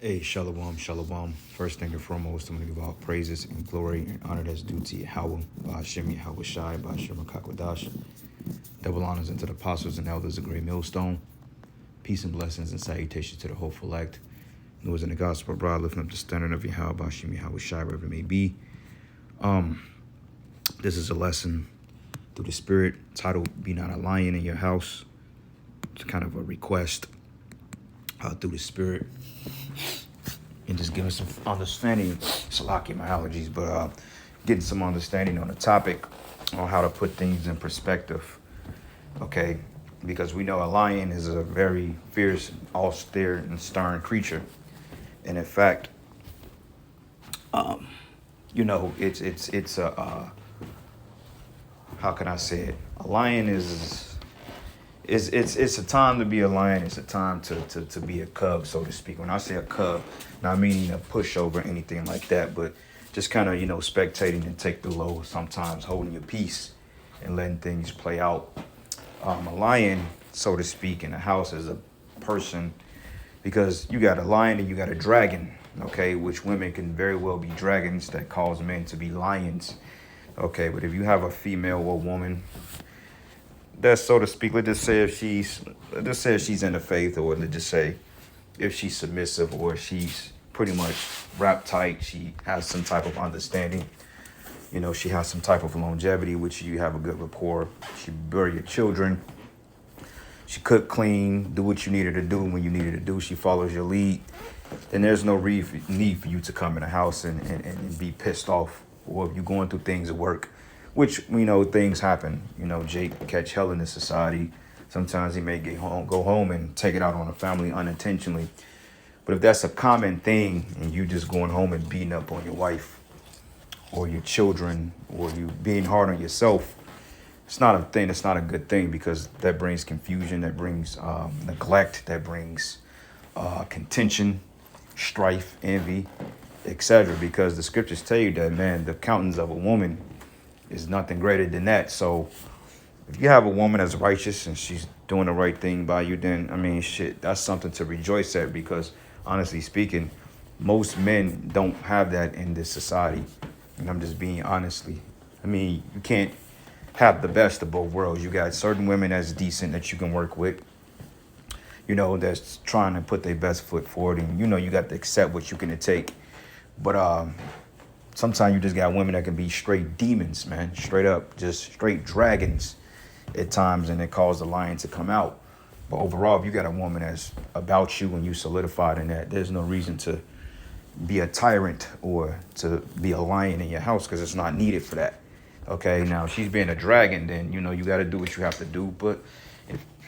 Hey, Shalom, Shalom. First thing and foremost, I'm going to give all praises and glory and honor that's due to Yahweh, Ba'ashem Yahweh Shai, Ba'ashem Kakwadash. Double honors unto the apostles and elders of Great Millstone. Peace and blessings and salutations to the hopeful elect. Who is in the gospel, broad, lifting up the standard of Yahweh, Ba'ashem Yahweh Shai, wherever it may be. This is a lesson through the Spirit titled Be Not a Lion in Your House. It's kind of a request through the Spirit. And just giving some understanding, Salaki, my allergies, but getting some understanding on the topic on how to put things in perspective, okay? Because we know a lion is a very fierce, austere, and stern creature. And in fact, it's a, how can I say it? A lion it's a time to be a lion. It's a time to be a cub, so to speak. When I say a cub, not meaning a pushover or anything like that, but just kind of, spectating and take the low sometimes, holding your peace and letting things play out. A lion, so to speak, in a house is a person, because you got a lion and you got a dragon, okay, which women can very well be dragons that cause men to be lions, okay. But if you have a female or woman, that's, so to speak, let's just say if she's in the faith, or let's just say if she's submissive, or she's pretty much wrapped tight, she has some type of understanding, she has some type of longevity, which you have a good rapport. She bear your children, she cook, clean, do what you need her to do when you need her to do, she follows your lead, then there's no need for you to come in the house and be pissed off, or if you're going through things at work, which we know things happen. Jake catch hell in this society. Sometimes he may go home and take it out on the family unintentionally. But if that's a common thing and you just going home and beating up on your wife or your children, or you being hard on yourself, it's not a thing. It's not a good thing, because that brings confusion, that brings neglect, that brings contention, strife, envy, etc. Because the scriptures tell you that, man, the countenance of a woman is nothing greater than that. So if you have a woman that's righteous and she's doing the right thing by you, then, I mean, shit, that's something to rejoice at, because honestly speaking, most men don't have that in this society. And I'm just being honestly. I mean, you can't have the best of both worlds. You got certain women that's decent that you can work with, that's trying to put their best foot forward, and you got to accept what you can take. But sometimes you just got women that can be straight demons, man, straight up, just straight dragons at times, and it caused the lion to come out. But overall, if you got a woman that's about you and you solidified in that, there's no reason to be a tyrant or to be a lion in your house, because it's not needed for that. Okay, now if she's being a dragon, then you got to do what you have to do. But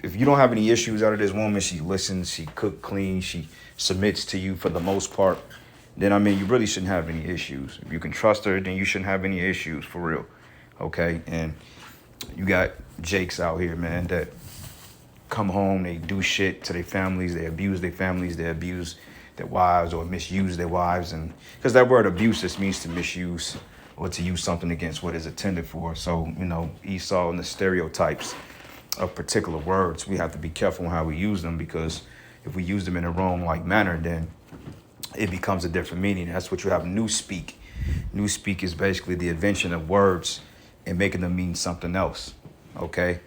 if you don't have any issues out of this woman, she listens, she cook, clean, she submits to you for the most part, then, I mean, you really shouldn't have any issues. If you can trust her, then you shouldn't have any issues, for real. Okay? And you got Jakes out here, man, that come home, they do shit to their families, they abuse their families, they abuse their wives or misuse their wives. And because that word abuse just means to misuse or to use something against what is intended for. So, Esau and the stereotypes of particular words, we have to be careful on how we use them, because if we use them in a wrong manner, then it becomes a different meaning. That's what you have newspeak. Newspeak is basically the invention of words and making them mean something else, okay?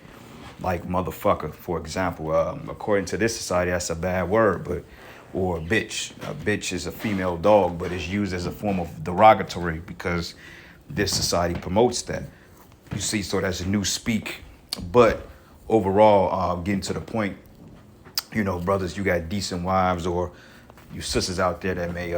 Like motherfucker, for example. According to this society, that's a bad word, or bitch. A bitch is a female dog, but it's used as a form of derogatory because this society promotes that. You see, so that's a newspeak. But overall, getting to the point, brothers, you got decent wives, or you sisters out there that may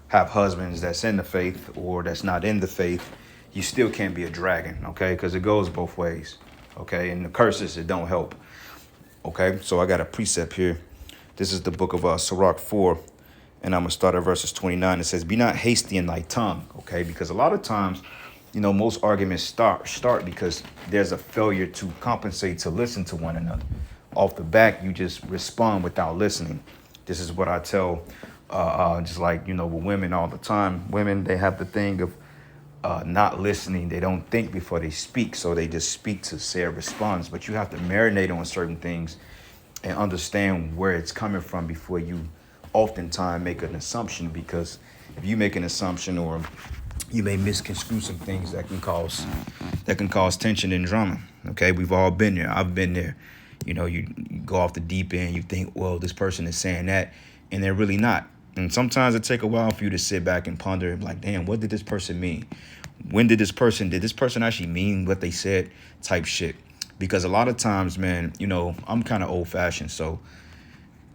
have husbands that's in the faith or that's not in the faith, you still can't be a dragon, okay? Because it goes both ways, okay? And the curses, it don't help, okay? So I got a precept here. This is the book of Sirach 4, and I'm going to start at verses 29. It says, be not hasty in thy tongue, okay? Because a lot of times, most arguments start because there's a failure to compensate, to listen to one another. Off the back, you just respond without listening. This is what I tell, just like, with women all the time. Women, they have the thing of not listening. They don't think before they speak, so they just speak to say a response. But you have to marinate on certain things and understand where it's coming from before you oftentimes make an assumption, because if you make an assumption, or you may misconstrue some things that can cause tension and drama. Okay, we've all been there. I've been there. You go off the deep end. You think, well, this person is saying that, and they're really not. And sometimes it take a while for you to sit back and ponder and be like, damn, what did this person mean? Did this person actually mean what they said? Type shit. Because a lot of times, man, I'm kind of old fashioned. So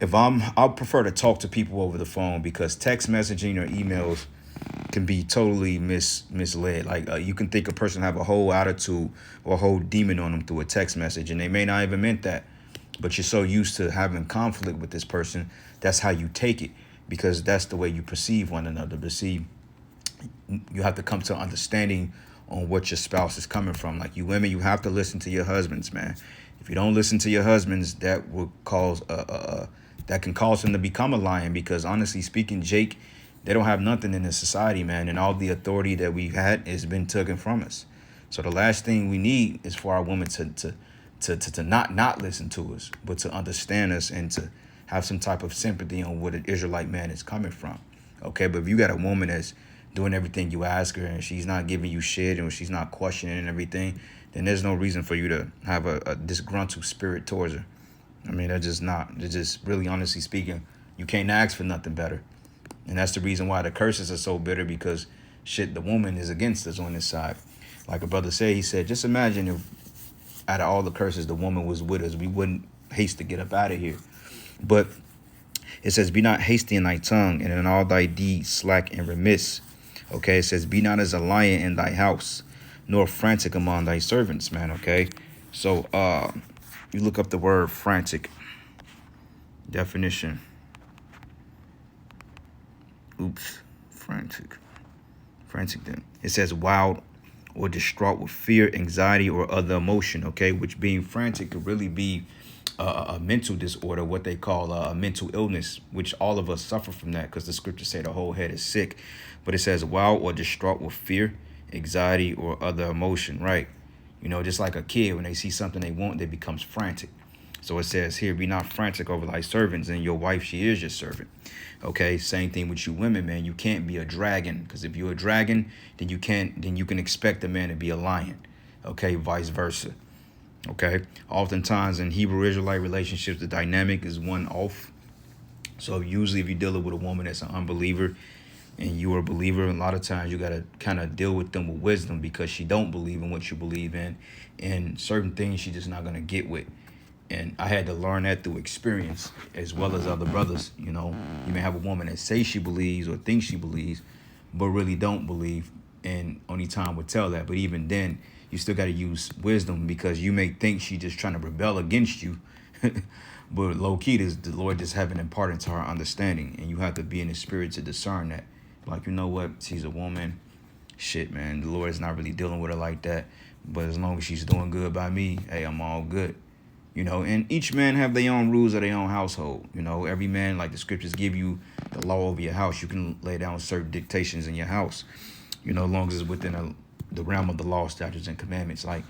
I'll prefer to talk to people over the phone, because text messaging or emails can be totally misled. Like you can think a person have a whole attitude or a whole demon on them through a text message, and they may not even meant that. But you're so used to having conflict with this person, that's how you take it, because that's the way you perceive one another. But see, you have to come to understanding on what your spouse is coming from. Like you women, you have to listen to your husbands, man. If you don't listen to your husbands, that will cause that can cause them to become a lion. Because honestly speaking, Jake, they don't have nothing in this society, man, and all the authority that we've had has been taken from us. So the last thing we need is for our women to not listen to us, but to understand us and to have some type of sympathy on where the Israelite man is coming from. Okay, but if you got a woman that's doing everything you ask her, and she's not giving you shit, and she's not questioning and everything, then there's no reason for you to have a disgruntled spirit towards her. I mean, that's just really, honestly speaking, you can't ask for nothing better. And that's the reason why the curses are so bitter, because shit, the woman is against us on this side. Like a brother said, he said, just imagine if out of all the curses, the woman was with us, we wouldn't haste to get up out of here. But it says, be not hasty in thy tongue, and in all thy deeds slack and remiss. Okay, it says, be not as a lion in thy house, nor frantic among thy servants, man. Okay, so you look up the word frantic. Definition. Frantic then. It says wild or distraught with fear, anxiety, or other emotion. Okay, which being frantic could really be a mental disorder, what they call a mental illness, which all of us suffer from that, because the scriptures say the whole head is sick. But it says wild or distraught with fear, anxiety, or other emotion, right? Just like a kid, when they see something they want, they becomes frantic. So it says here, be not frantic over thy servants, and your wife, she is your servant. Okay, same thing with you women, man. You can't be a dragon, because if you're a dragon, then you can expect a man to be a lion. Okay, vice versa. Okay, oftentimes in Hebrew Israelite relationships, the dynamic is one off. So usually if you're dealing with a woman that's an unbeliever and you are a believer, a lot of times you got to kind of deal with them with wisdom, because she don't believe in what you believe in, and certain things she just not going to get with. And I had to learn that through experience, as well as other brothers. You may have a woman that says she believes or thinks she believes, but really don't believe. And only time would tell that. But even then, you still got to use wisdom, because you may think she's just trying to rebel against you. But low key, the Lord just haven't imparted to her understanding. And you have to be in the spirit to discern that. Like, you know what? She's a woman. Shit, man. The Lord is not really dealing with her like that. But as long as she's doing good by me, hey, I'm all good. And each man have their own rules of their own household. Every man, like the scriptures give you the law over your house. You can lay down certain dictations in your house, as long as it's within the realm of the law, statutes, and commandments. Like,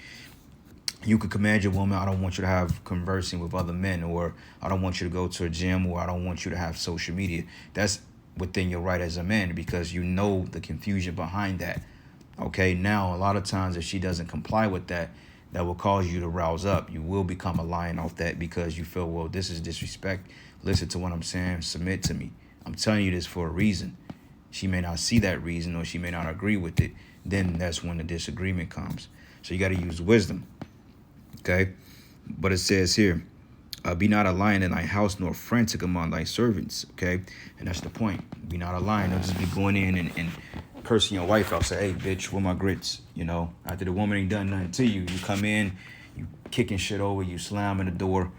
you could command your woman, I don't want you to have conversing with other men, or I don't want you to go to a gym, or I don't want you to have social media. That's within your right as a man, because you know the confusion behind that. Okay, now a lot of times if she doesn't comply with that, that will cause you to rouse up. You will become a lion off that, because you feel, well, this is disrespect. Listen to what I'm saying. Submit to me. I'm telling you this for a reason. She may not see that reason, or she may not agree with it. Then that's when the disagreement comes. So you got to use wisdom. Okay. But it says here, be not a lion in thy house, nor frantic among thy servants. Okay. And that's the point. Be not a lion. Don't just be going in and cursing your wife out. Say, hey, bitch, where my grits? After the woman ain't done nothing to you, you come in, you kicking shit over, you slamming the door.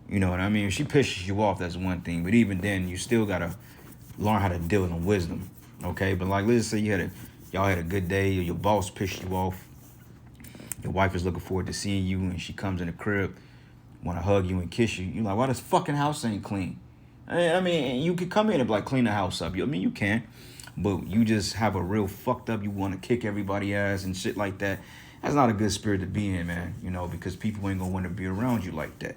You know what I mean? If she pisses you off, that's one thing. But even then, you still got to learn how to deal with wisdom. Okay? But like, let's say y'all had a good day, or your boss pissed you off. Your wife is looking forward to seeing you, and she comes in the crib, want to hug you and kiss you. You're like, why this fucking house ain't clean? I mean, you could come in and clean the house up. You can. But you just have a real fucked up, you want to kick everybody ass and shit like that. That's not a good spirit to be in, man. Because people ain't going to want to be around you like that.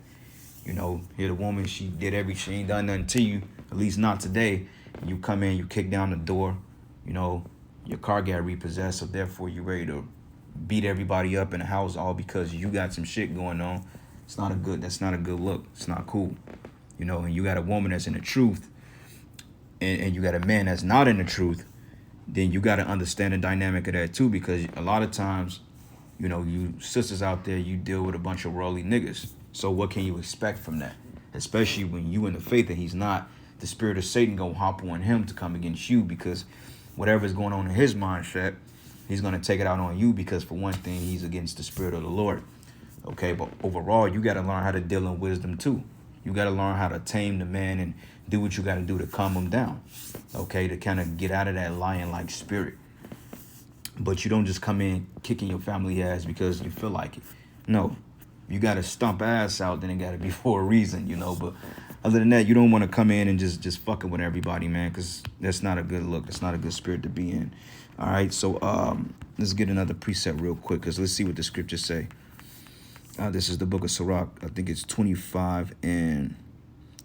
You know, here the woman, she ain't done nothing to you, at least not today. You come in, you kick down the door, you know, your car got repossessed, so therefore you ready to beat everybody up in the house all because you got some shit going on. That's not a good look. It's not cool. You know, and you got a woman that's in the truth and you got a man that's not in the truth, then you got to understand the dynamic of that too, because a lot of times, you know, you sisters out there, you deal with a bunch of worldly niggas. So what can you expect from that? Especially when you in the faith and he's not, the spirit of Satan gonna hop on him to come against you, because whatever's going on in his mindset, he's gonna take it out on you, because for one thing, he's against the spirit of the Lord. Okay, but overall, you gotta learn how to deal in wisdom too. You gotta learn how to tame the man and do what you gotta do to calm him down. Okay, to kind of get out of that lion-like spirit. But you don't just come in kicking your family ass because you feel like it. No, you got to stomp ass out, then it got to be for a reason, you know. But other than that, you don't want to come in and just fucking with everybody, man, because that's not a good look. That's not a good spirit to be in. All right, so let's get another precept real quick, because let's see what the scriptures say. This is the book of Sirach. I think it's 25 and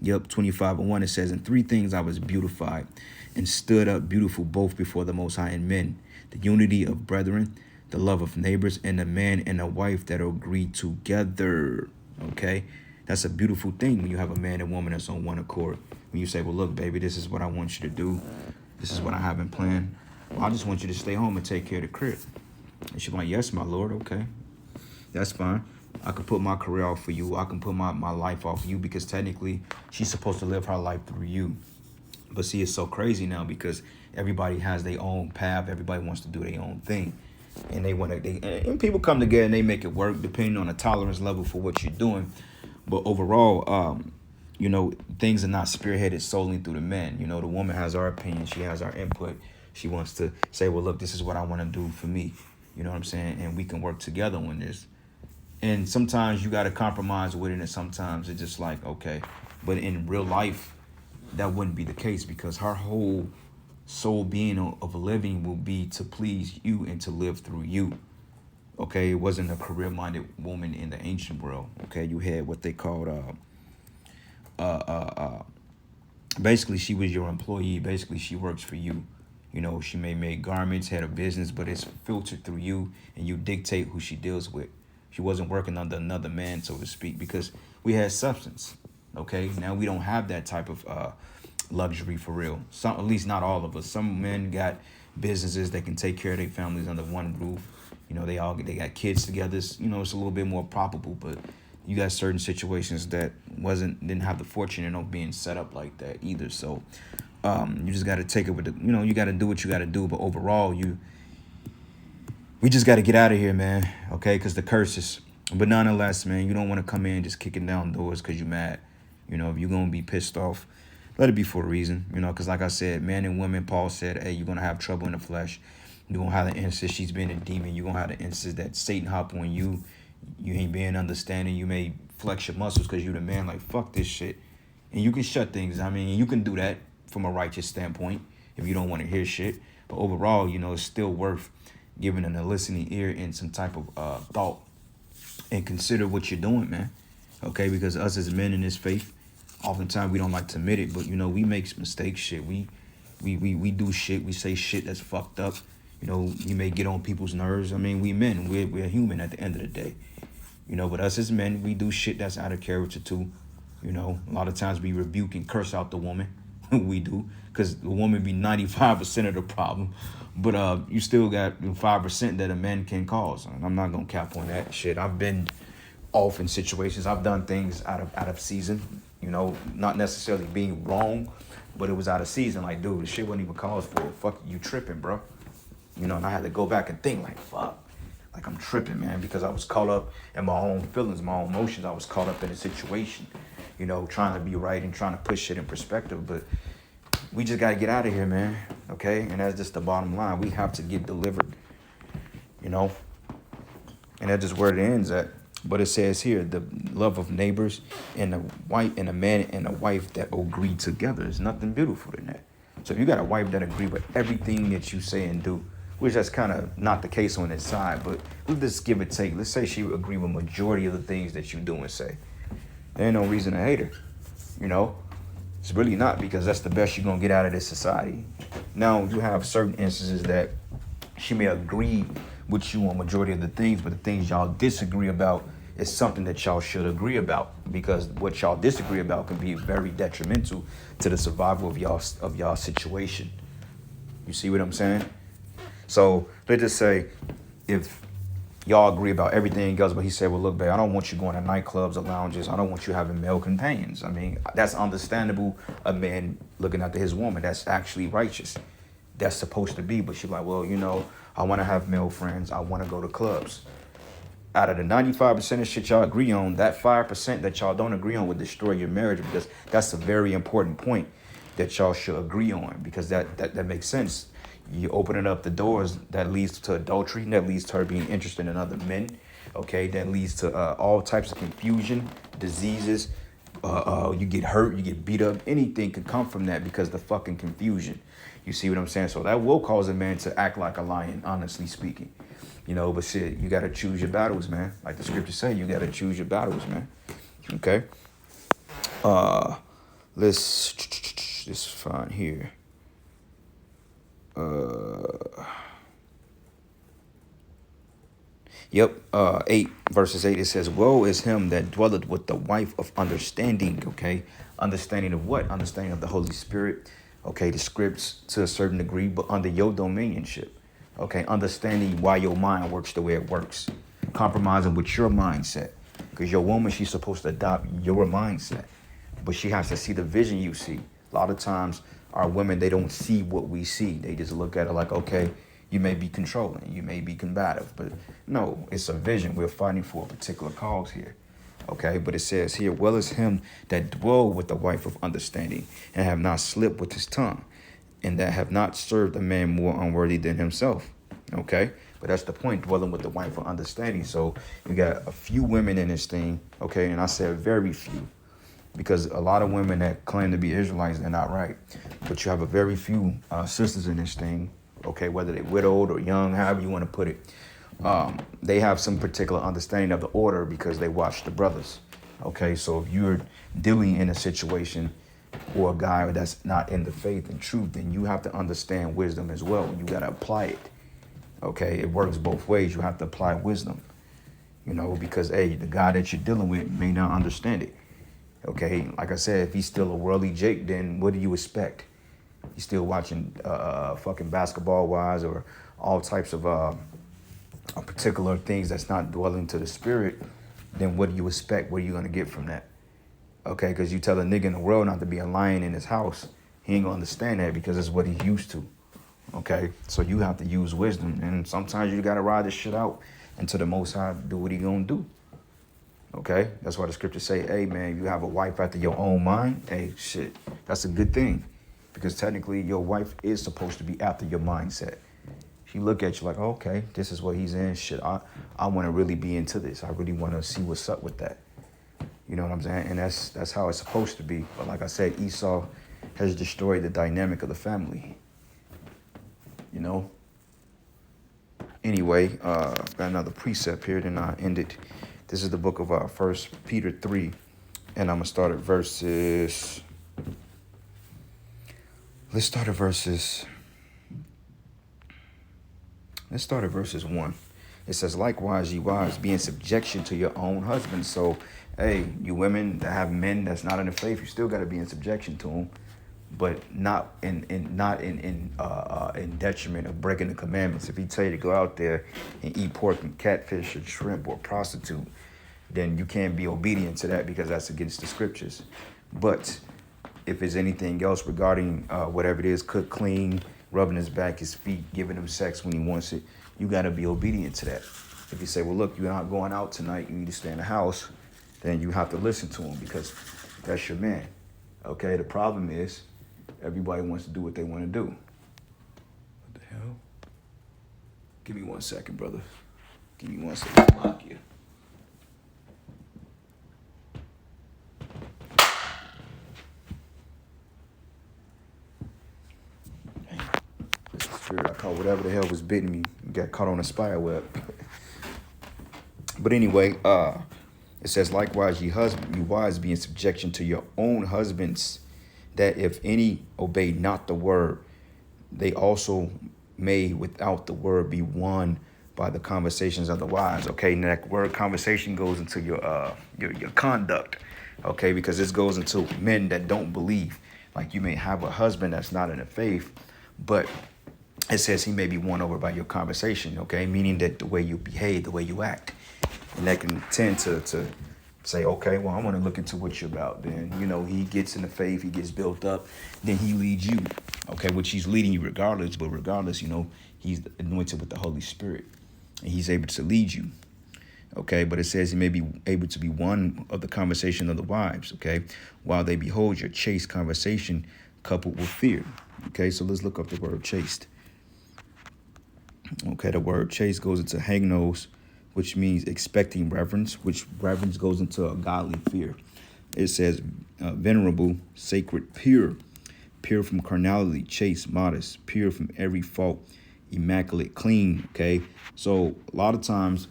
1. It says, "In 3 things I was beautified and stood up beautiful both before the Most High and men. The unity of brethren, the love of neighbors, and a man and a wife that agree together." Okay, that's a beautiful thing when you have a man and woman that's on one accord. When you say, well, look, baby, this is what I want you to do. This is what I have in plan. Well, I just want you to stay home and take care of the crib. And she's like, yes, my Lord. Okay, that's fine. I can put my career off for you. I can put my life off for you, because technically she's supposed to live her life through you. But see, it's so crazy now because everybody has their own path. Everybody wants to do their own thing. And and people come together and they make it work depending on the tolerance level for what you're doing. But overall, you know, things are not spearheaded solely through the men. You know, the woman has our opinion. She has our input. She wants to say, well, look, this is what I want to do for me. You know what I'm saying? And we can work together on this. And sometimes you got to compromise with it. And sometimes it's just like, okay. But in real life, that wouldn't be the case, because her whole sole being of a living will be to please you and to live through you. Okay, it wasn't a career-minded woman in the ancient world. Okay, you had what they called basically she was your employee. Basically she works for you. You know, she may make garments, had a business, but it's filtered through you and you dictate who she deals with. She wasn't working under another man, so to speak, because we had substance. Okay, now we don't have that type of luxury for real. Some, at least not all of us. Some men got businesses that can take care of their families under one roof. You know, they got kids together. You know, it's a little bit more probable, but you got certain situations that didn't have the fortune of being set up like that either. So you just got to take it with the, you know, you got to do what you got to do. But overall, we just got to get out of here, man. Okay, because the curses. But nonetheless, man, you don't want to come in just kicking down doors because you're mad. You know, if you're going to be pissed off, let it be for a reason, you know, because like I said, men and women, Paul said, hey, you're going to have trouble in the flesh. You're going to have the instance she's been a demon. You're going to have the instance that Satan hop on you. You ain't being understanding. You may flex your muscles because you're the man, like, fuck this shit. And you can shut things. I mean, you can do that from a righteous standpoint if you don't want to hear shit. But overall, you know, it's still worth giving a listening ear and some type of thought and consider what you're doing, man. Okay, because us as men in this faith, oftentimes we don't like to admit it, but you know, we make mistakes, shit. We do shit. We say shit that's fucked up. You know, you may get on people's nerves. I mean, we men, we're human at the end of the day. You know, but us as men, we do shit that's out of character too. You know, a lot of times we rebuke and curse out the woman. We do, because the woman be 95% of the problem. But you still got 5% that a man can cause. And I'm not gonna cap on that shit. I've been off in situations. I've done things out of season. You know, not necessarily being wrong, but it was out of season. Like, dude, the shit wasn't even called for. Fuck, you tripping, bro. You know, and I had to go back and think, like, fuck. Like, I'm tripping, man, because I was caught up in my own feelings, my own emotions. I was caught up in a situation, you know, trying to be right and trying to push shit in perspective. But we just got to get out of here, man, okay? And that's just the bottom line. We have to get delivered, you know? And that's just where it ends at. But it says here, the love of neighbors and a man and a wife that agree together. There's nothing beautiful than that. So if you got a wife that agree with everything that you say and do, which that's kind of not the case on this side, but let's just give it take. Let's say she would agree with majority of the things that you do and say. There ain't no reason to hate her. You know, it's really not, because that's the best you're gonna get out of this society. Now you have certain instances that she may agree with you on majority of the things, but the things y'all disagree about is something that y'all should agree about, because what y'all disagree about can be very detrimental to the survival of y'all situation. You see what I'm saying? So let's just say if y'all agree about everything else, but he said, well, look, babe, I don't want you going to nightclubs or lounges. I don't want you having male companions. I mean, that's understandable, a man looking after his woman. That's actually righteous. That's supposed to be. But she's like, well, you know, I want to have male friends. I want to go to clubs. Out of the 95% of shit y'all agree on, that 5% that y'all don't agree on would destroy your marriage, because that's a very important point that y'all should agree on, because that makes sense. You opening up the doors, that leads to adultery, that leads to her being interested in other men, okay? That leads to all types of confusion, diseases. You get hurt, you get beat up. Anything could come from that because the fucking confusion. You see what I'm saying? So that will cause a man to act like a lion, honestly speaking. You know, but shit, you got to choose your battles, man. Like the scriptures say, you got to choose your battles, man. Okay? Let's find here. Yep, 8 verses 8, it says, woe is him that dwelleth with the wife of understanding, okay? Understanding of what? Understanding of the Holy Spirit, okay? The scripts to a certain degree, but under your dominionship, okay? Understanding why your mind works the way it works. Compromising with your mindset, because your woman, she's supposed to adopt your mindset, but she has to see the vision you see. A lot of times, our women, they don't see what we see. They just look at it like, okay, you may be controlling, you may be combative, but no, it's a vision. We're fighting for a particular cause here, okay? But it says here, well is him that dwell with the wife of understanding, and have not slipped with his tongue, and that have not served a man more unworthy than himself, okay? But that's the point, dwelling with the wife of understanding. So you got a few women in this thing, okay? And I said very few, because a lot of women that claim to be Israelites, they're not right. But you have a very few sisters in this thing, okay, whether they're widowed or young, however you want to put it. They have some particular understanding of the order because they watch the brothers, okay? So if you're dealing in a situation or a guy that's not in the faith and truth, then you have to understand wisdom as well. You got to apply it, okay? It works both ways. You have to apply wisdom, you know, because, hey, the guy that you're dealing with may not understand it. Okay, like I said, if he's still a worldly Jake, then what do you expect? He's still watching fucking Basketball Wives or all types of particular things that's not dwelling to the spirit, then what do you expect? What are you going to get from that? Okay, because you tell a nigga in the world not to be a lion in his house, he ain't going to understand that because it's what he's used to. Okay, so you have to use wisdom, and sometimes you got to ride this shit out until the Most High do what he going to do. Okay, that's why the scriptures say, hey, man, you have a wife after your own mind. Hey, shit, that's a good thing, because technically your wife is supposed to be after your mindset. She look at you like, okay, this is what he's in. Shit, I want to really be into this. I really want to see what's up with that. You know what I'm saying? And that's how it's supposed to be. But like I said, Esau has destroyed the dynamic of the family. You know? Anyway, got another precept here, then I end it. This is the book of 1 Peter 3, and I'm going to start at verses... Let's start at verses 1. It says, likewise, ye wives, be in subjection to your own husbands. So, hey, you women that have men that's not in the faith, you still got to be in subjection to them, but not in detriment of breaking the commandments. If he tell you to go out there and eat pork and catfish or shrimp or prostitute, then you can't be obedient to that because that's against the scriptures. But if there's anything else regarding whatever it is, cook clean, rubbing his back, his feet, giving him sex when he wants it, you got to be obedient to that. If you say, well, look, you're not going out tonight, you need to stay in the house, then you have to listen to him because that's your man. Okay, the problem is everybody wants to do what they want to do. What the hell? Give me 1 second, brother. Give me 1 second to block you. I caught whatever the hell was biting me. Got caught on a spider web. But anyway, It says, likewise, ye wives, be in subjection to your own husbands, that if any obey not the word, they also may without the word be won by the conversations of the wives. Okay, and that word conversation goes into your conduct. Okay, because this goes into men that don't believe. Like, you may have a husband that's not in the faith, but it says he may be won over by your conversation. Okay, meaning that the way you behave, the way you act, and that can tend to say, okay, well, I want to look into what you're about. Then, he gets in the faith, he gets built up, then he leads you, okay, which he's leading you regardless. But regardless, he's anointed with the Holy Spirit, and he's able to lead you, okay. But it says he may be able to be one of the conversation of the wives, okay, while they behold your chaste conversation coupled with fear. Okay, so let's look up the word chaste. Okay, the word chaste goes into hagnos, which means expecting reverence, which reverence goes into a godly fear. It says venerable, sacred, pure from carnality, chaste, modest, pure from every fault, immaculate, clean. Okay, so a lot of times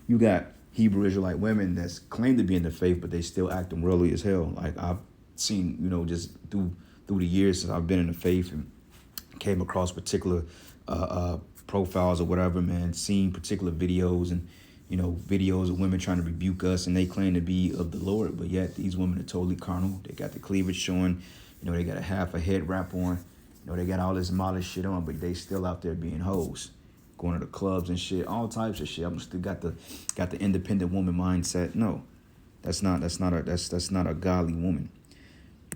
you got Hebrew Israelite women that's claim to be in the faith, but they still acting worldly as hell. Like, I've seen, just through the years since I've been in the faith and came across particular profiles or whatever, man, seeing particular videos and, videos of women trying to rebuke us, and they claim to be of the Lord, but yet these women are totally carnal. They got the cleavage showing, they got a half a head wrap on, they got all this modest shit on, but they still out there being hoes, going to the clubs and shit, all types of shit. I'm still got the independent woman mindset. No, that's not a godly woman.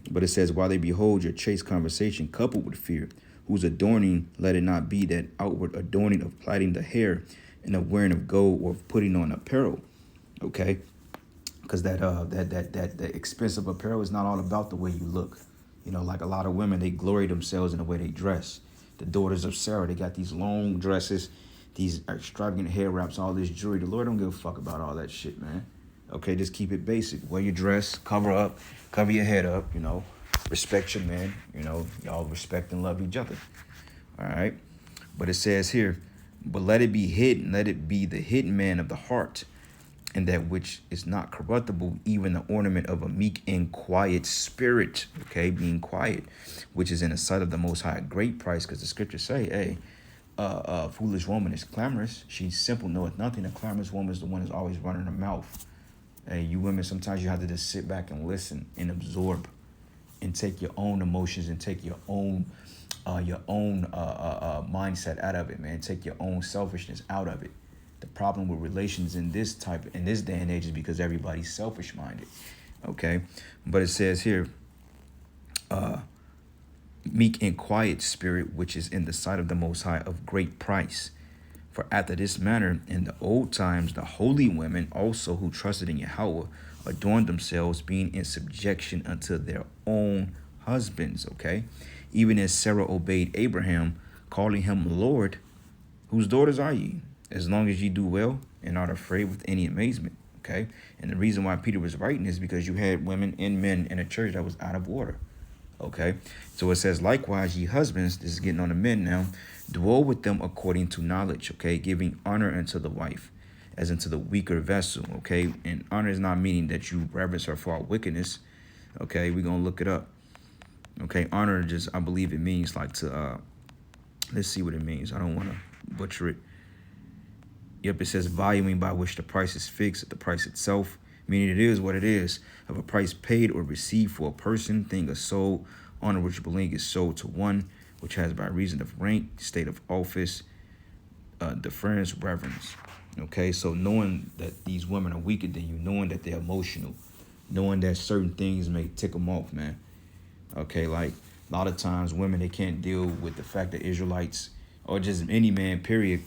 But it says, while they behold your chaste conversation coupled with fear, whose adorning, let it not be that outward adorning of plaiting the hair and of wearing of gold or of putting on apparel. Okay, because that expensive apparel is not all about the way you look. Like a lot of women, they glory themselves in the way they dress. The daughters of Sarah, they got these long dresses, these extravagant hair wraps, all this jewelry. The Lord don't give a fuck about all that shit, man. Okay, just keep it basic. Wear your dress, cover your head up, respect your men, y'all respect and love each other. All right. But it says here, but let it be hidden, let it be the hidden man of the heart, and that which is not corruptible, even the ornament of a meek and quiet spirit. Okay, being quiet, which is in the sight of the Most High, a great price, because the scriptures say, hey, a foolish woman is clamorous. She's simple, knoweth nothing. A clamorous woman is the one who's always running her mouth. Hey, you women, sometimes you have to just sit back and listen and absorb and take your own emotions and take your own mindset out of it, man. Take your own selfishness out of it. The problem with relations in this day and age is because everybody's selfish minded. Okay, but it says here, meek and quiet spirit, which is in the sight of the Most High, of great price. For after this manner, in the old times, the holy women also who trusted in Yahweh adorned themselves, being in subjection unto their own husbands. Okay, even as Sarah obeyed Abraham, calling him Lord. Whose daughters are ye? As long as ye do well and aren't afraid with any amazement. Okay, and the reason why Peter was writing is because you had women and men in a church that was out of order. Okay, so it says, likewise, ye husbands, this is getting on the men now, dwell with them according to knowledge, okay, giving honor unto the wife, as unto the weaker vessel, okay, and honor is not meaning that you reverence her for our wickedness, okay, we're going to look it up, okay, honor just, I believe it means like to, let's see what it means, I don't want to butcher it. Yep, it says valuing by which the price is fixed at the price itself, meaning it is what it is, of a price paid or received for a person, thing, or soul, honor which belonging is sold to one, which has by reason of rank, state of office, deference, reverence. Okay, so knowing that these women are weaker than you, knowing that they're emotional, knowing that certain things may tick them off, man. Okay, like a lot of times women, they can't deal with the fact that Israelites, or just any man, period,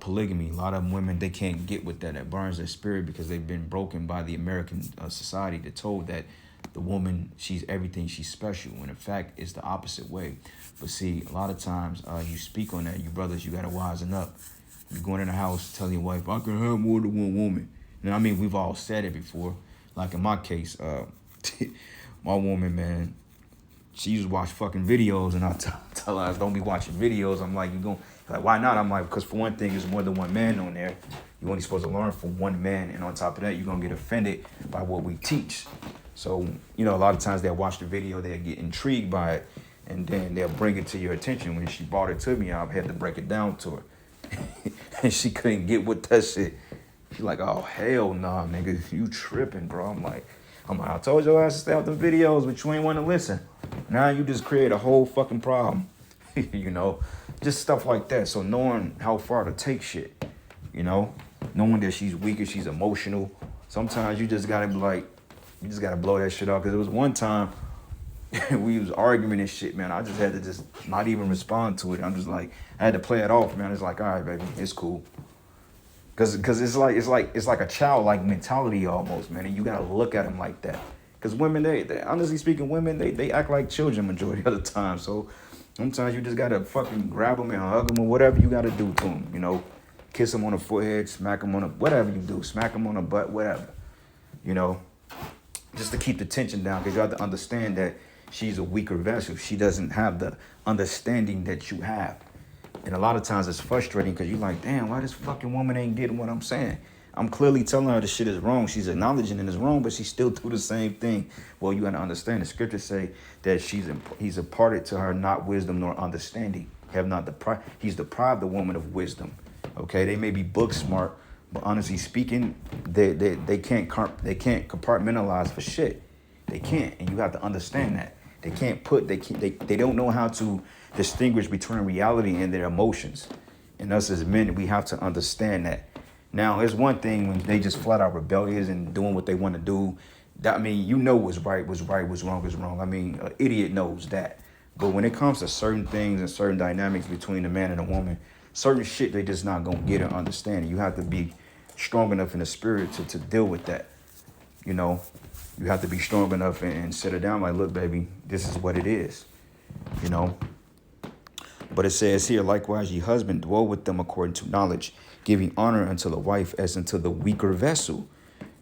polygamy. A lot of women, they can't get with that. That burns their spirit because they've been broken by the American society. They're told that the woman, she's everything, she's special, when in fact it's the opposite way. But see, a lot of times you speak on that, you brothers, you gotta wisen up. You're going in the house telling your wife, I can have more than one woman. You know, I mean, we've all said it before. Like in my case, my woman, man, she used to watch fucking videos, and I tell her, don't be watching videos. I'm like, you going like, why not? I'm like, because for one thing, there's more than one man on there. You're only supposed to learn from one man, and on top of that, you're gonna get offended by what we teach. So, you know, a lot of times they'll watch the video, they'll get intrigued by it, and then they'll bring it to your attention. When she brought it to me, I had to break it down to her. And she couldn't get with that shit. She's like, oh, hell nah, nigga, you tripping, bro. I'm like, I told your ass to stay out the videos, but you ain't want to listen. Now you just create a whole fucking problem. You know, just stuff like that. So knowing how far to take shit, you know, knowing that she's weak and she's emotional. Sometimes you just gotta be like, you just gotta blow that shit off. Cause it was one time we was arguing and shit, man. I just had to just not even respond to it. I'm just like, I had to play it off, man. It's like, all right, baby, it's cool. Cause it's like a childlike mentality almost, man. And you gotta look at them like that. Cause women, they honestly speaking, women, they act like children majority of the time. So sometimes you just gotta fucking grab them and hug them or whatever you gotta do to them, you know. Kiss them on the forehead, smack them on the, whatever you do, smack them on the butt, whatever, you know. Just to keep the tension down, because you have to understand that she's a weaker vessel. She doesn't have the understanding that you have. And a lot of times it's frustrating because you're like, damn, why this fucking woman ain't getting what I'm saying? I'm clearly telling her the shit is wrong. She's acknowledging it is wrong, but she still do the same thing. Well, you got to understand, the scriptures say that he's imparted to her not wisdom nor understanding. He's deprived the woman of wisdom. Okay, they may be book smart, but honestly speaking, they can't compartmentalize for shit. They can't, and you have to understand that. They don't know how to distinguish between reality and their emotions. And us as men, we have to understand that. Now, there's one thing when they just flat out rebellious and doing what they want to do. That, I mean, you know what's right, what's wrong is wrong. I mean, an idiot knows that. But when it comes to certain things and certain dynamics between a man and a woman, certain shit they just not gonna get or understand. You have to be strong enough in the spirit to deal with that. You know, you have to be strong enough and sit her down like, look, baby, this is what it is. You know. But it says here, likewise, ye husband, dwell with them according to knowledge, giving honor unto the wife as unto the weaker vessel,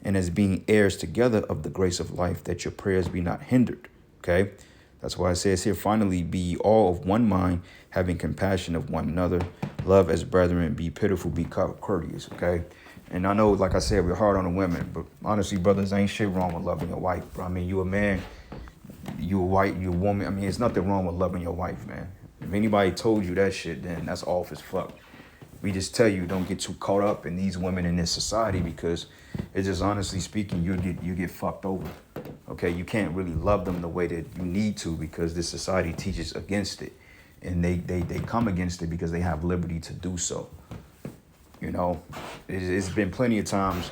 and as being heirs together of the grace of life, that your prayers be not hindered. Okay? That's why it says here, finally, be ye all of one mind, having compassion of one another, love as brethren, be pitiful, be courteous. Okay? And I know, like I said, we're hard on the women, but honestly, brothers, ain't shit wrong with loving your wife, bro. I mean, you a man, you a white, you a woman. I mean, there's nothing wrong with loving your wife, man. If anybody told you that shit, then that's off as fuck. We just tell you, don't get too caught up in these women in this society, because it's just, honestly speaking, you get fucked over. Okay, you can't really love them the way that you need to, because this society teaches against it, and they come against it because they have liberty to do so. You know, it's been plenty of times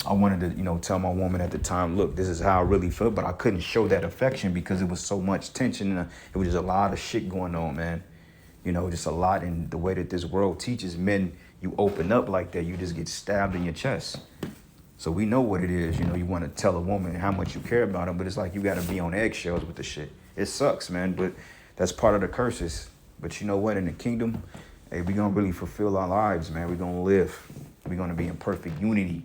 I wanted to, you know, tell my woman at the time, look, this is how I really feel, but I couldn't show that affection because it was so much tension and it was just a lot of shit going on, man. You know, just a lot. In the way that this world teaches men, you open up like that, you just get stabbed in your chest. So we know what it is. You know, you want to tell a woman how much you care about them, but it's like you got to be on eggshells with the shit. It sucks, man, but that's part of the curses. But you know what? In the kingdom, hey, we're going to really fulfill our lives, man. We're going to live. We're going to be in perfect unity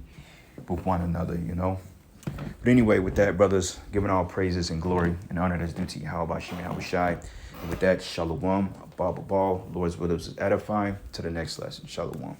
with one another, you know. But anyway, with that, brothers, giving all praises and glory and honor that's due to Yahweh Shem Yahushai. And with that, shalom, abba, Lord's will is edifying. To the next lesson, shalom.